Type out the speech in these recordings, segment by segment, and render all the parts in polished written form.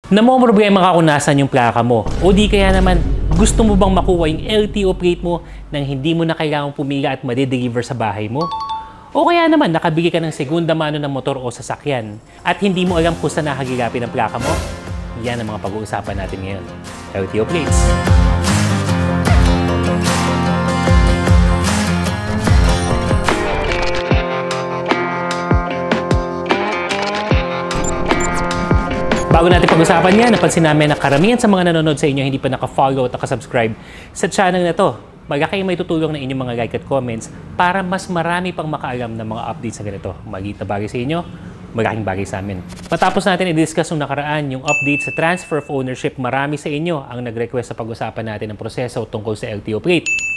Namomroblema ka kung nasan yung plaka mo. O di kaya naman, gusto mo bang makuha yung LTO plate mo nang hindi mo na kailangang pumila at madideliver sa bahay mo? O kaya naman, nakabili ka ng segunda mano ng motor o sasakyan at hindi mo alam kung saan nakagilapin ang plaka mo? Yan ang mga pag-uusapan natin ngayon. LTO plates. Bago natin pag-usapan yan, napansin namin na karamihan sa mga nanonood sa inyo hindi pa naka-follow at naka-subscribe sa channel na to. Magkakayo may tutulong na inyong mga like at comments para mas marami pang makaalam ng mga updates na ganito. Maliit na bagay sa inyo, malaking bagay sa amin. Matapos natin i-discuss nung nakaraan yung update sa transfer of ownership, marami sa inyo ang nag-request sa pag-usapan natin ng proseso tungkol sa LTO plate.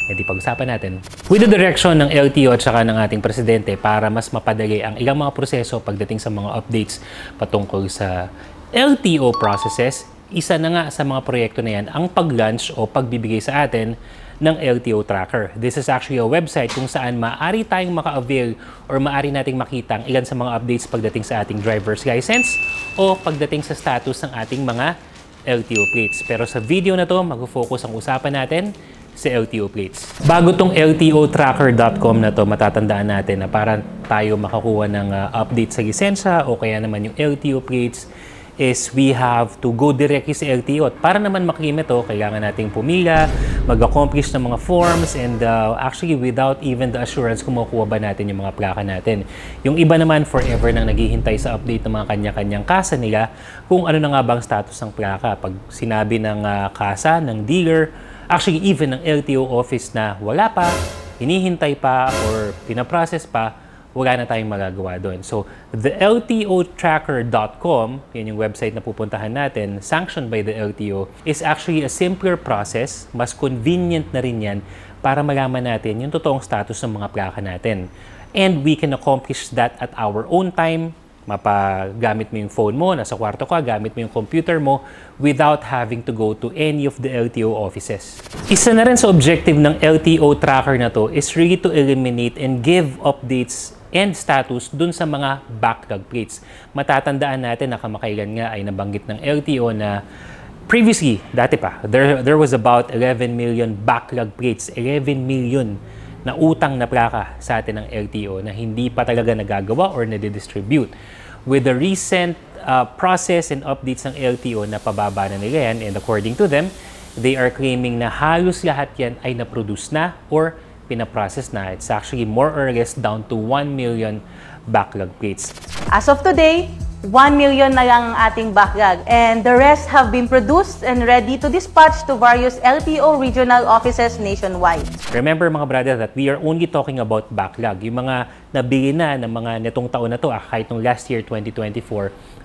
Hindi pag-usapan natin. With the direction ng LTO at saka ng ating presidente para mas mapadali ang ilang mga proseso pagdating sa mga updates patungkol sa LTO processes, isa na nga sa mga proyekto na yan ang pag-launch o pagbibigay sa atin ng LTO tracker. This is actually a website kung saan maaari tayong maka-avail or maaari nating makita ang ilan sa mga updates pagdating sa ating driver's license o pagdating sa status ng ating mga LTO plates. Pero sa video na to, mag-focus ang usapan natin sa LTO plates. Bago tong LTOtracker.com na to, matatandaan natin na para tayo makakuha ng update sa lisensya o kaya naman yung LTO plates is we have to go directly sa LTO. At para naman makimit to, kailangan nating pumila, mag-accomplish ng mga forms, and actually without even the assurance kung makukuha ba natin yung mga plaka natin. Yung iba naman forever nang naghihintay sa update ng mga kanya-kanyang kasa nila kung ano na nga bang status ng plaka. Pag sinabi ng kasa, ng dealer, actually even ng LTO office na wala pa, hinihintay pa, or pinaprocess pa, wala na tayong magagawa doon. So, the LTOtracker.com, yun yung website na pupuntahan natin, sanctioned by the LTO, is actually a simpler process, mas convenient na rin yan para malaman natin yung totoong status ng mga plaka natin. And we can accomplish that at our own time. Mapagamit mo yung phone mo, nasa kwarto ka, gamit mo yung computer mo without having to go to any of the LTO offices. Isa na rin sa objective ng LTO tracker na to is really to eliminate and give updates and status dun sa mga backlog plates. Matatandaan natin na kamakailan nga ay nabanggit ng LTO na previously, dati pa, there was about 11 million backlog plates, 11 million na utang na plaka sa atin ng LTO na hindi pa talaga nagagawa or nadidistribute. With the recent process and updates ng LTO na pababa na nila yan, and according to them, they are claiming na halos lahat yan ay na-produce na or pinaprocess na. It's actually more or less down to 1 million backlog plates. As of today, 1 million na lang ang ating backlog, and the rest have been produced and ready to dispatch to various LTO regional offices nationwide. Remember mga brother that we are only talking about backlog. Yung mga nabili na ng mga netong taon na to, kahit nung last year 2024,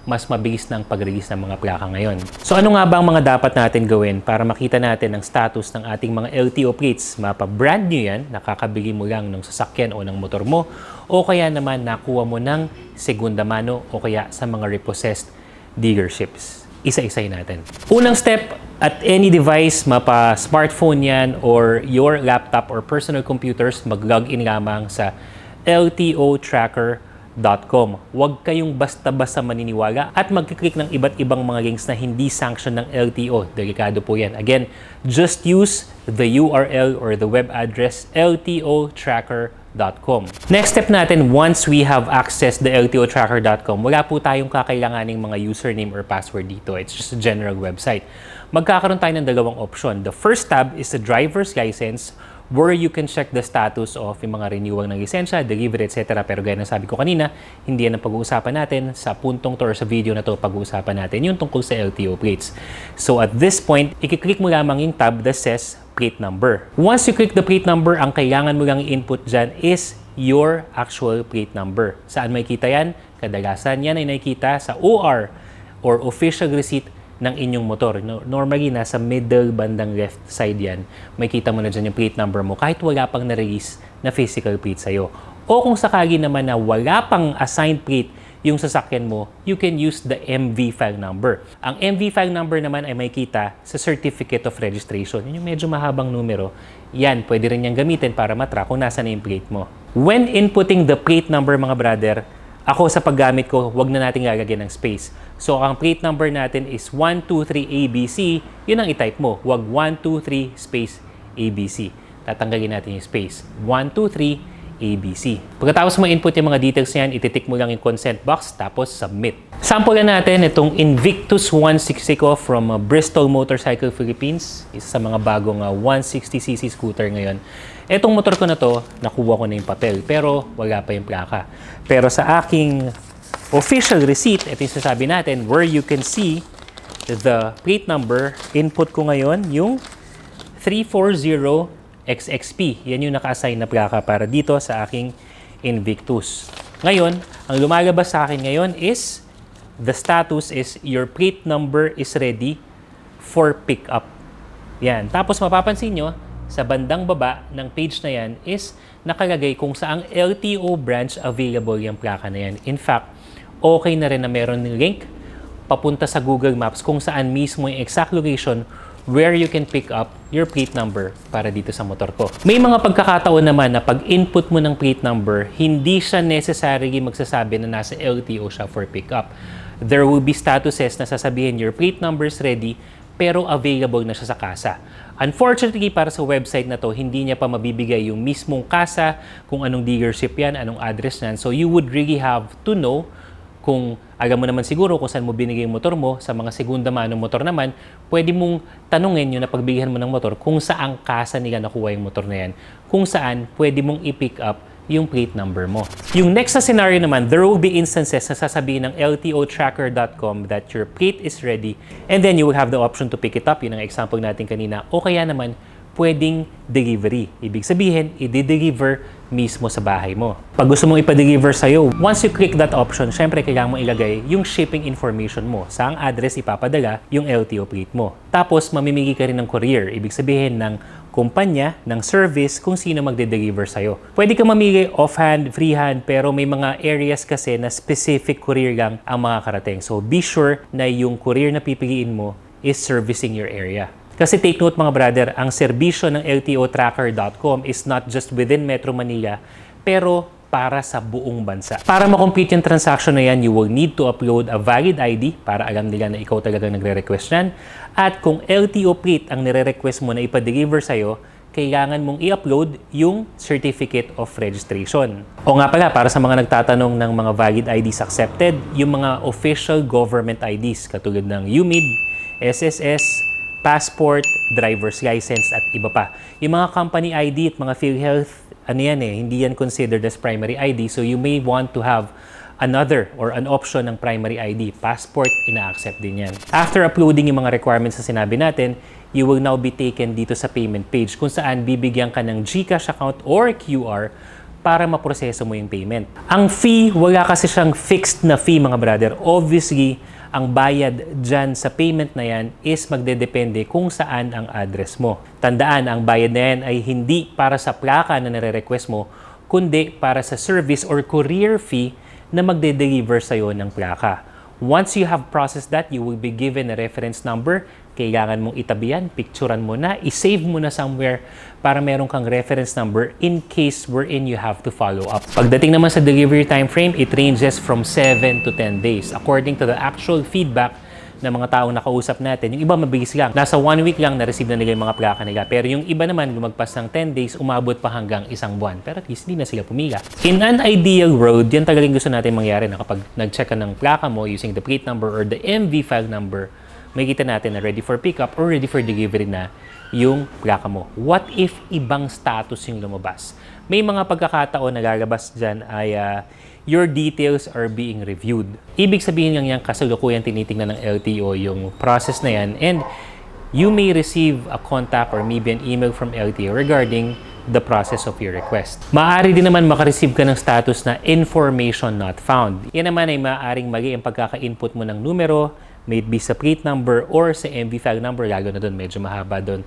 mas mabilis na ang pag-release ng mga plaka ngayon. So ano nga ba ang mga dapat natin gawin para makita natin ang status ng ating mga LTO plates? Mapa-brand nyo yan, nakakabili mo lang ng sasakyan o ng motor mo, o kaya naman nakuha mo ng segunda mano o kaya sa mga repossessed dealerships. Isa-isay natin. Unang step, at any device, mapa-smartphone yan or your laptop or personal computers, mag-login lamang sa LTOtracker.com. Huwag kayong basta-basta maniniwala at magkiklik ng iba't ibang mga links na hindi sanction ng LTO. Delikado po yan. Again, just use the URL or the web address LTOtracker.com. Next step natin, once we have accessed the LTOtracker.com, wala po tayong kakailanganing mga username or password dito. It's just a general website. Magkakaroon tayo ng dalawang option. The first tab is the driver's license, where you can check the status of yung mga renewal ng lisensya, delivery, etc. Pero gaya ng sabi ko kanina, hindi yan ang pag-uusapan natin. Sa puntong to or sa video na to, pag-uusapan natin yung tungkol sa LTO plates. So at this point, i-click mo lamang yung tab that says plate number. Once you click the plate number, ang kailangan mo lang i-input dyan is your actual plate number. Saan makikita yan? Kadalasan yan ay nakikita sa OR or official receipt ng inyong motor. Normally, nasa middle bandang left side yan. May kita mo na dyan yung plate number mo kahit wala pang na-release na physical plate sa'yo. O kung sakali naman na wala pang assigned plate yung sasakyan mo, you can use the MV file number. Ang MV file number naman ay may kita sa Certificate of Registration. Yun yung medyo mahabang numero. Yan, pwede rin niyang gamitin para matrack kung nasa na yung plate mo. When inputting the plate number, mga brother, Ako sa paggamit ko, wag na natin lalagyan ng space. So, ang plate number natin is 123 ABC. Yun ang i-type mo. Wag 123 space ABC. Tatanggalin natin yung space. 123 ABC. Pagkatapos mo input yung mga details niyan, ititik mo lang yung consent box, tapos submit. Sample na natin itong Invictus 160 ko from Bristol Motorcycle Philippines. Isa sa mga bagong 160cc scooter ngayon. Etong motor ko na to, nakuha ko na yung papel, pero wala pa yung plaka. Pero sa aking official receipt, ito yung sasabi natin, where you can see the plate number, input ko ngayon yung 340 XXP. Yan yung naka-assign na plaka para dito sa aking Invictus. Ngayon, ang lumalabas sa akin ngayon is the status is your plate number is ready for pickup. Yan. Tapos mapapansin nyo, sa bandang baba ng page na yan is nakalagay kung saang LTO branch available yung plaka na yan. In fact, okay na rin na meron ng link papunta sa Google Maps kung saan mismo yung exact location where you can pick up your plate number para dito sa motor ko. May mga pagkakataon naman na pag input mo ng plate number, hindi siya necessarily magsasabi na nasa LTO siya for pickup. There will be statuses na sasabihin your plate number is ready pero available na siya sa kasa. Unfortunately, para sa website na to, hindi niya pa mabibigay yung mismong kasa, kung anong dealership yan, anong address yan. So you would really have to know kung alam mo naman siguro kung saan mo binigay yung motor mo, sa mga segunda manong motor naman, pwede mong tanungin yung napagbilihan mo ng motor kung saan kasa nila nakuha yung motor na yan. Kung saan pwede mong i-pick up yung plate number mo. Yung next na scenario naman, there will be instances na sasabihin ng LTOtracker.com that your plate is ready and then you will have the option to pick it up. Yun ang example natin kanina. O kaya naman, pwedeng delivery. Ibig sabihin, i-deliver mismo sa bahay mo. Pag gusto mong ipa-deliver sa'yo, once you click that option, syempre kailangan mo ilagay yung shipping information mo. Saang address ipapadala yung LTO plate mo. Tapos, mamimili ka rin ng courier. Ibig sabihin ng kumpanya, ng service, kung sino magde-deliver sa'yo. Pwede ka mamili offhand, freehand, pero may mga areas kasi na specific courier lang ang makakarating. So, be sure na yung courier na pipiliin mo is servicing your area. Kasi take note mga brother, ang serbisyo ng LTOtracker.com is not just within Metro Manila, pero para sa buong bansa. Para ma-complete yung transaction na yan, you will need to upload a valid ID para alam nila na ikaw talagang nagre-request yan. At kung LTO plate ang nire-request mo na ipa-deliver sa'yo, kailangan mong i-upload yung Certificate of Registration. O nga pala, para sa mga nagtatanong ng mga valid IDs accepted, yung mga official government IDs katulad ng UMID, SSS, passport, driver's license, at iba pa. Yung mga company ID at mga PhilHealth, ano yan hindi yan considered as primary ID. So you may want to have another or an option ng primary ID. Passport, ina-accept din yan. After uploading yung mga requirements na sinabi natin, you will now be taken dito sa payment page kung saan bibigyan ka ng GCash account or QR para maproseso mo yung payment. Ang fee, wala kasi siyang fixed na fee mga brother. Obviously, ang bayad dyan sa payment na yan is magdedepende kung saan ang address mo. Tandaan, ang bayad na yan ay hindi para sa plaka na nare-request mo, kundi para sa service or courier fee na magde-deliver sa'yo ng plaka. Once you have processed that, you will be given a reference number. Kailangan mong itabi yan, picturean mo na, isave mo na somewhere para meron kang reference number in case wherein you have to follow up. Pagdating naman sa delivery time frame, it ranges from 7 to 10 days. According to the actual feedback ng mga taong nakausap natin, yung iba mabilis lang. Nasa 1 week lang na-receive na nila yung mga plaka nila. Pero yung iba naman, lumagpas ng 10 days, umabot pa hanggang 1 buwan. Pero at least hindi na sila pumila. In an ideal world, yan talagang gusto natin mangyari na kapag nag-check ka ng plaka mo using the plate number or the MV file number, makikita natin na ready for pickup or ready for delivery na yung plaka mo. What if ibang status yung lumabas? May mga pagkakataon na lalabas dyan ay your details are being reviewed. Ibig sabihin lang yan, kasalukuyan tinitingnan ng LTO yung process na yan, and you may receive a contact or maybe an email from LTO regarding the process of your request. Maaari din naman makareceive ka ng status na information not found. Yan naman ay maaaring mali ang pagkaka-input mo ng numero, may it be sa plate number or sa MV file number, lalo na doon, medyo mahaba doon.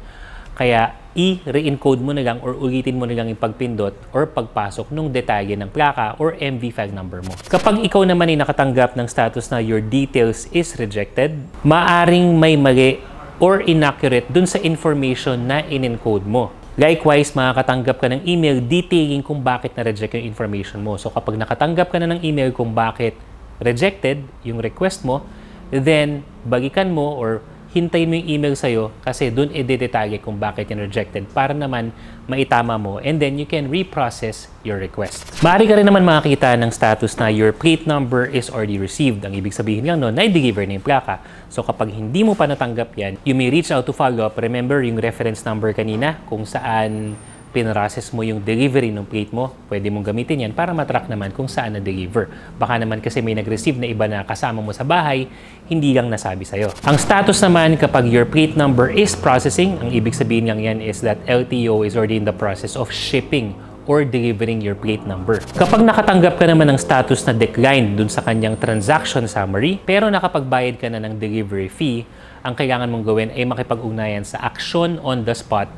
Kaya i-re-encode mo na lang or ulitin mo na lang yung pagpindot or pagpasok ng detalye ng plaka or MV file number mo. Kapag ikaw naman ay nakatanggap ng status na your details is rejected, maaring may mali or inaccurate dun sa information na in-encode mo. Likewise, makakatanggap ka ng email detailing kung bakit na-reject yung information mo. So kapag nakatanggap ka na ng email kung bakit rejected yung request mo, then balikan mo or hintayin mo yung email sa'yo kasi dun i-detalye kung bakit yung rejected para naman maitama mo and then you can reprocess your request. Maaari ka rin naman makakita ng status na your plate number is already received. Ang ibig sabihin lang nun, na-deliver na yung plaka. So kapag hindi mo pa natanggap yan, you may reach out to follow up. Remember yung reference number kanina kung saan pinrocess mo yung delivery ng plate mo, pwede mong gamitin yan para matrack naman kung saan na-deliver. Baka naman kasi may nag-receive na iba na kasama mo sa bahay, hindi lang nasabi sa'yo. Ang status naman kapag your plate number is processing, ang ibig sabihin lang yan is that LTO is already in the process of shipping or delivering your plate number. Kapag nakatanggap ka naman ng status na declined dun sa kanyang transaction summary, pero nakapagbayad ka na ng delivery fee, ang kailangan mong gawin ay makipag-ugnayan sa action on the spot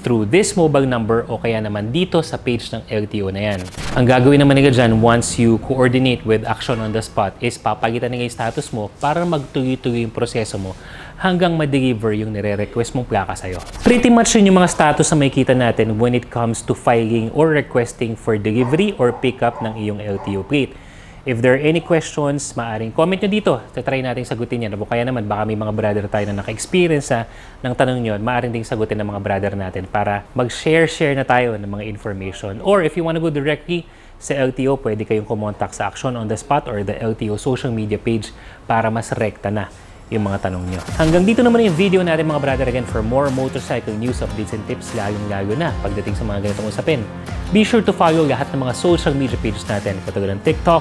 through this mobile number o kaya naman dito sa page ng LTO na yan. Ang gagawin naman nila dyan once you coordinate with action on the spot is papalitan nila yung status mo para magtuloy-tuloy yung proseso mo hanggang ma-deliver yung nire-request mong plaka sa'yo. Pretty much yun yung mga status na makikita natin when it comes to filing or requesting for delivery or pickup ng iyong LTO plate. If there are any questions, maaaring comment nyo dito. Try natin sagutin yan. O kaya naman, baka may mga brother tayo na naka-experience ng tanong nyo, maaaring ding sagutin ng mga brother natin para mag-share na tayo ng mga information. Or if you want to go directly sa LTO, pwede kayong kumontak sa Action on the Spot or the LTO social media page para mas rekta na yung mga tanong nyo. Hanggang dito naman yung video natin mga brother. Again, for more motorcycle news, updates, and tips, lalong-lalo na pagdating sa mga ganitong usapin. Be sure to follow lahat ng mga social media pages natin, katulad ng TikTok,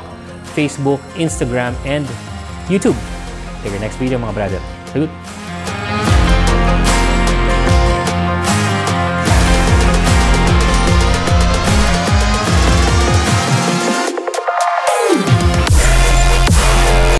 Facebook, Instagram, and YouTube. Till your next video mga brother. Salut!